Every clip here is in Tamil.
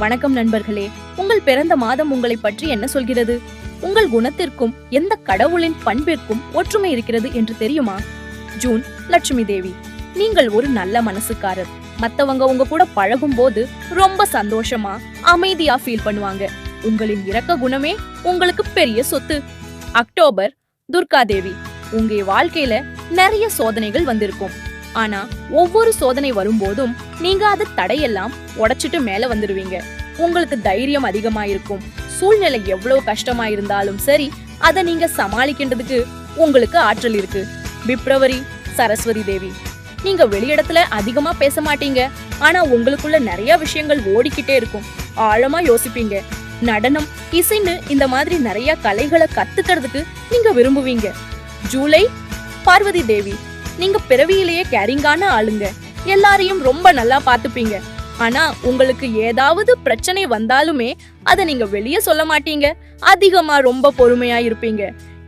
வணக்கம் நண்பர்களே. உங்கள் பிறந்த மாதம் உங்களை பற்றி என்ன சொல்கிறது? உங்கள் குணத்திற்கும் எந்த கடவுளின் பண்பிற்கும் ஒற்றுமை இருக்கிறது என்று தெரியுமா? ஜூன் லட்சுமி தேவி. நீங்கள் ஒரு நல்ல மனசுக்காரர். மத்தவங்க உங்க கூட பழகும் போது ரொம்ப சந்தோஷமா அமைதியா ஃபீல் பண்ணுவாங்க. உங்களின் இரக்க குணமே உங்களுக்கு பெரிய சொத்து. அக்டோபர் துர்கா தேவி. உங்க வாழ்க்கையில நிறைய சோதனைகள் வந்திருக்கும். ஆனா ஒவ்வொரு சோதனை வரும்போதும் நீங்க அதை தடையெல்லாம் உடைச்சிட்டு மேல வந்துடுவீங்க. உங்களுக்கு தைரியம் அதிகமா இருக்கும். சூழ்நிலை எவ்வளவு கஷ்டமா இருந்தாலும் சரி, அதை நீங்க சமாளிக்கின்றதுக்கு உங்களுக்கு ஆற்றல் இருக்கு. பிப்ரவரி சரஸ்வதி தேவி. நீங்க வெளியிடத்துல அதிகமா பேச மாட்டீங்க. ஆனா உங்களுக்குள்ள நிறைய விஷயங்கள் ஓடிக்கிட்டே இருக்கும். ஆழமா யோசிப்பீங்க. நடனம், இசைன்னு இந்த மாதிரி நிறைய கலைகளை கத்துக்கிறதுக்கு நீங்க விரும்புவீங்க. ஜூலை பார்வதி தேவி. நீங்க பிறவியிலேயே கேரிங்கான ஆளுங்க. எல்லாரையும் ரொம்ப நல்லா பாத்துப்பீங்க. ஆனா உங்களுக்கு ஏதாவது பிரச்சனை வந்தாலுமே அதை நீங்க வெளியே சொல்ல மாட்டீங்க. அதிகமா ரொம்ப பொறுமையா இருப்பீங்க.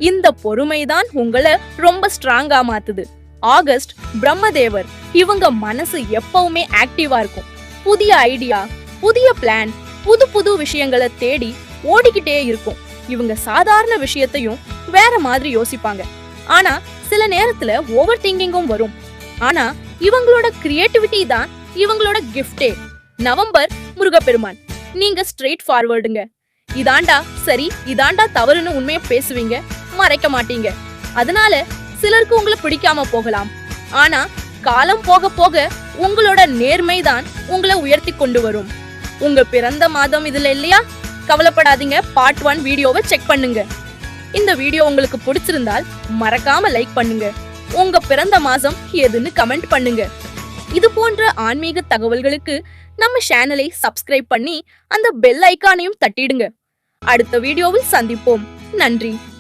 இந்த பொறுமைதான் உங்களை ரொம்ப ஸ்ட்ராங்கா மாத்துது. ஆகஸ்ட் பிரம்மதேவர். இவங்க மனசு எப்பவுமே ஆக்டிவா இருக்கும். புதிய ஐடியா, புதிய பிளான், புது புது விஷயங்களை தேடி ஓடிக்கிட்டே இருக்கும். இவங்க சாதாரண விஷயத்தையும் வேற மாதிரி யோசிப்பாங்க. ஆனா சில நேரத்துல ஓவர் திங்கிங்கும் வரும். ஆனா இவங்களோட கிரியேட்டிவிட்டி தான் இவங்களோட கிஃப்டே. நவம்பர் முருகப்பெருமான். நீங்க ஸ்ட்ரெயிட் ஃபார்வர்டுங்க. இதாண்டா சரி, இதாண்டா தவறுன்னு உண்மையை பேசுவீங்க, மறைக்க மாட்டீங்க. அதனால சிலருக்கு உங்களை பிடிக்காம போகலாம். ஆனா காலம் போக போக உங்களோட நேர்மை தான் உங்களை உயர்த்தி கொண்டு வரும். உங்க பிறந்த மாதம் இதுல இல்லையா? கவலைப்படாதீங்க. பார்ட் 1 வீடியோவை செக் பண்ணுங்க. இந்த வீடியோ உங்களுக்கு பிடிச்சிருந்தால் மறக்காம லைக் பண்ணுங்க. உங்க பிறந்த மாசம் எதுன்னு கமெண்ட் பண்ணுங்க. இது போன்ற ஆன்மீக தகவல்களுக்கு நம்ம சேனலை சப்ஸ்கிரைப் பண்ணி அந்த பெல் ஐகானையும் தட்டிடுங்க. அடுத்த வீடியோவில் சந்திப்போம். நன்றி.